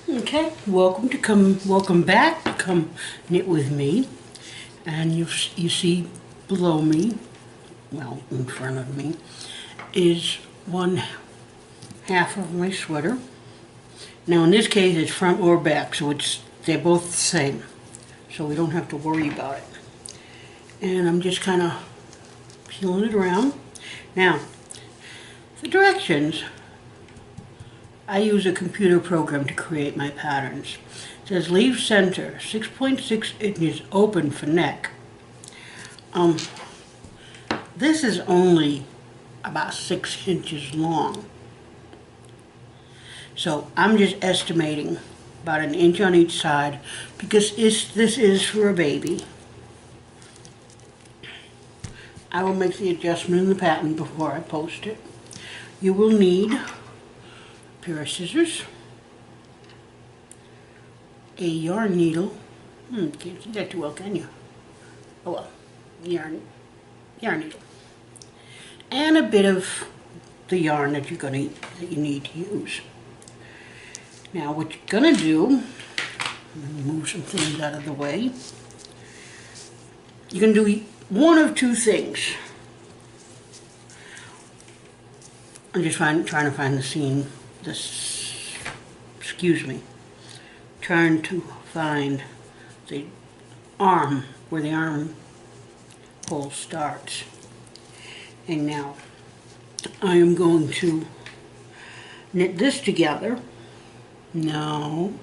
Okay, welcome back to Come Knit With Me. And you see below me, well, in front of me, is one half of my sweater. Now in this case it's front or back, so they're both the same. So we don't have to worry about it. And I'm just kind of peeling it around. Now, the directions, I use a computer program to create my patterns. It says leave center 6.6 inches open for neck. This is only about 6 inches long. So I'm just estimating about an inch on each side because this is for a baby. I will make the adjustment in the pattern before I post it. You will need a pair of scissors, a yarn needle. Can't see that too well, can you? Oh well, yarn needle, and a bit of the yarn that you need to use. Now, what you're gonna do, move some things out of the way. You can do one of two things. I'm just trying to find the seam. Trying to find the arm, where the armhole starts. And now I am going to knit this together. No,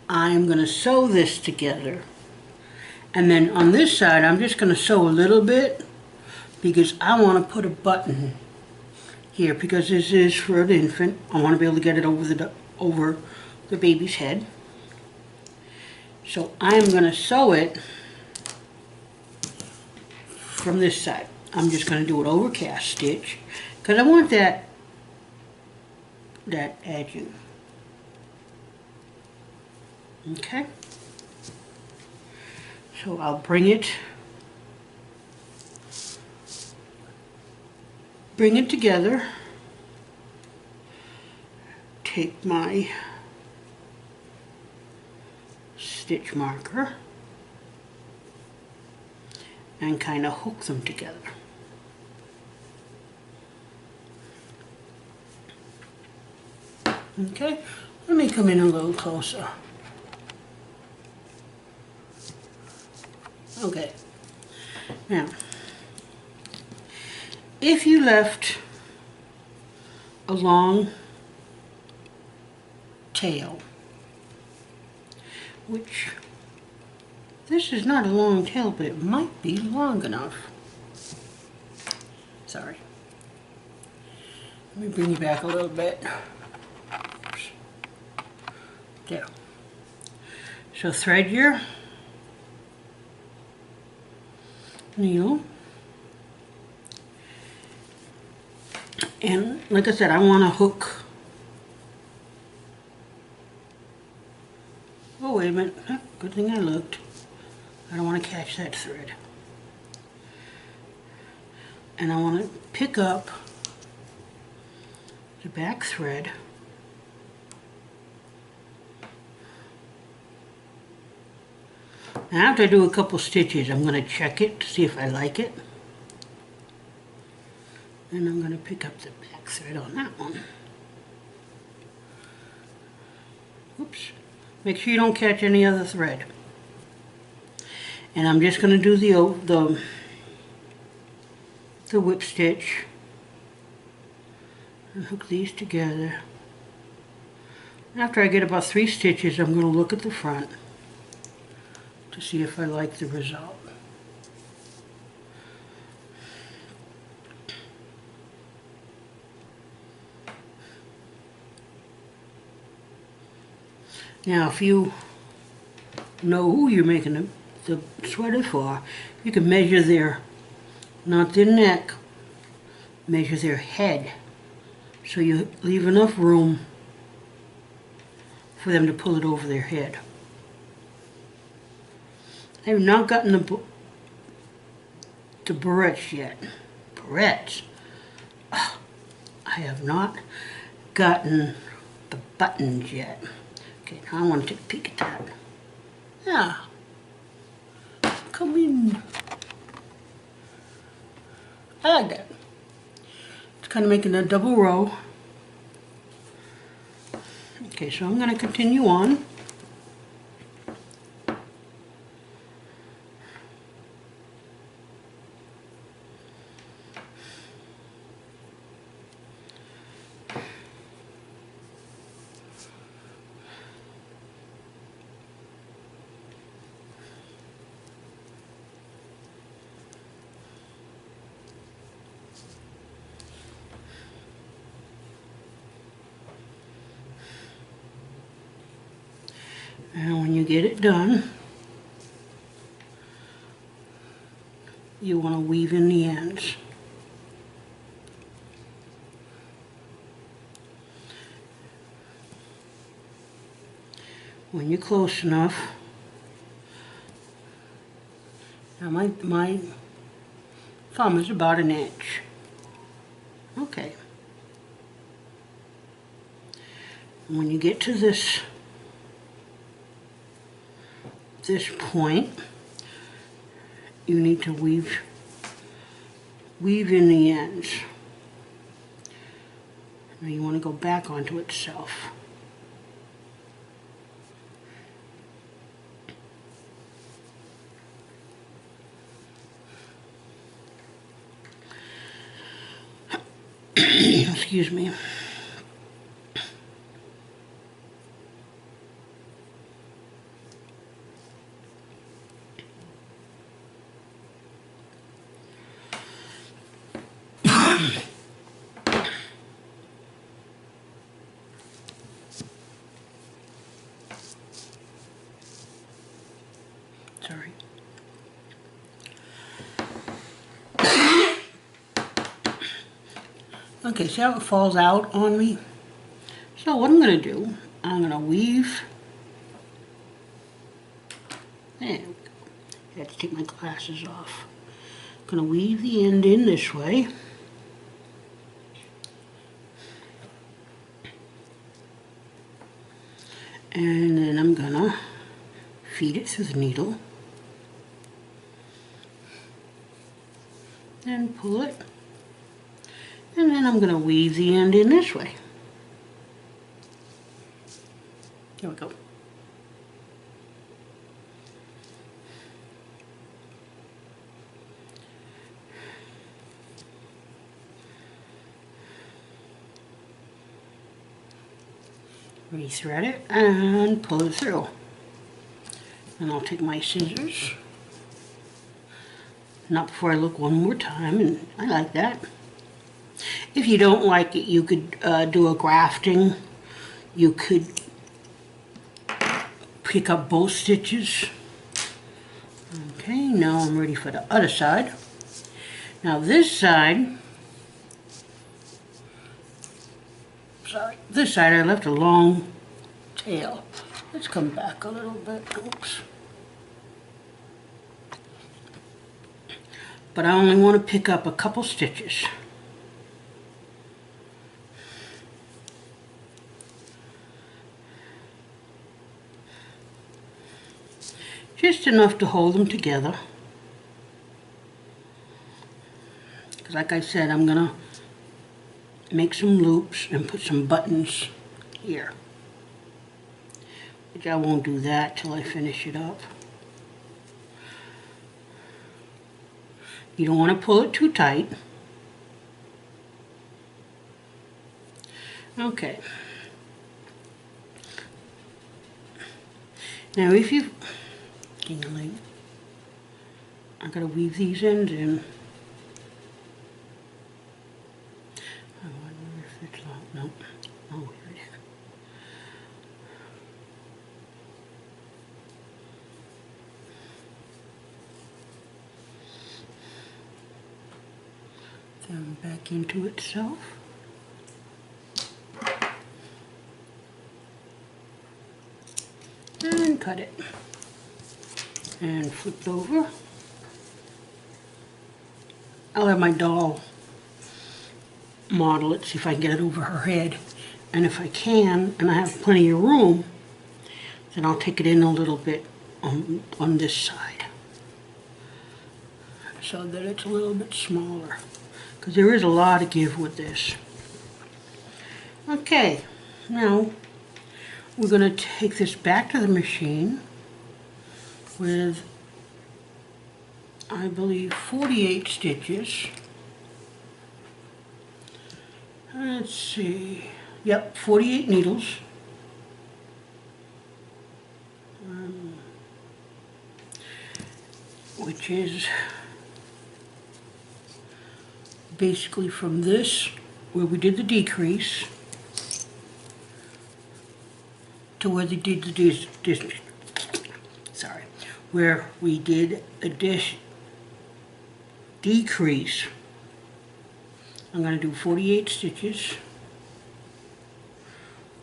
I'm going to sew this together. And then on this side, I'm just going to sew a little bit because I want to put a button here because this is for an infant. I want to be able to get it over the baby's head. So I'm going to sew it from this side. I'm just going to do an overcast stitch because I want that edging. Okay. So I'll bring it together. Take my stitch marker and kind of hook them together. Okay, let me come in a little closer. Okay, now, if you left a long tail, which this is not a long tail, but it might be long enough. Sorry. Let me bring you back a little bit. There. So thread your needle. And like I said, I want to hook. Oh, wait a minute. Good thing I looked. I don't want to catch that thread. And I want to pick up the back thread. Now after I do a couple stitches, I'm going to check it to see if I like it. And I'm going to pick up the back thread on that one. Oops. Make sure you don't catch any other thread. And I'm just going to do the whip stitch and hook these together. After I get about 3 stitches, I'm going to look at the front to see if I like the result. Now, if you know who you're making the sweater for, you can measure not their neck, measure their head. So you leave enough room for them to pull it over their head. I have not gotten the barrettes yet. Barrettes? Oh, I have not gotten the buttons yet. Okay, now I want to take a peek at that. Yeah. Come in. I like that. It's kind of making a double row. Okay, so I'm going to continue on. And when you get it done, you want to weave in the ends. When you're close enough, now my thumb is about an inch. Okay. And when you get to this point, you need to weave in the ends. Now you want to go back onto itself. Excuse me. Sorry. Okay, see how it falls out on me? So what I'm going to do, I'm going to weave. There we go. I have to take my glasses off. I'm going to weave the end in this way. And then I'm going to feed it through the needle. And pull it. And then I'm going to weave the end in this way. There we go. Rethread it and pull it through. And I'll take my scissors. Not before I look one more time, and I like that. If you don't like it, you could do a grafting. You could pick up both stitches. Okay, now I'm ready for the other side. Now this side, this side I left a long tail. Let's come back a little bit. Oops. But I only want to pick up a couple stitches. Just enough to hold them together. Because like I said, I'm going to make some loops and put some buttons here. Which I won't do that till I finish it up. You don't want to pull it too tight. Okay. Now if you, I'm going to weave these ends in. I wonder if it's long. Nope. I'll weave it in. Then back into itself. And cut it. And flip it over. I'll have my doll model it, see if I can get it over her head. And if I can, and I have plenty of room, Then I'll take it in a little bit on this side so that it's a little bit smaller, because there is a lot of give with this. Okay, now we're going to take this back to the machine with, I believe, 48 stitches. Let's see, yep, 48 needles. Which is basically from this, where we did the decrease, to where they did the where we did a decrease. I'm going to do 48 stitches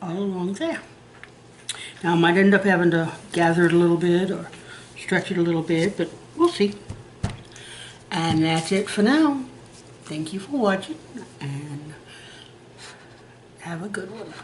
all along there. Now I might end up having to gather it a little bit or stretch it a little bit, but we'll see. And that's it for now. Thank you for watching, and have a good one.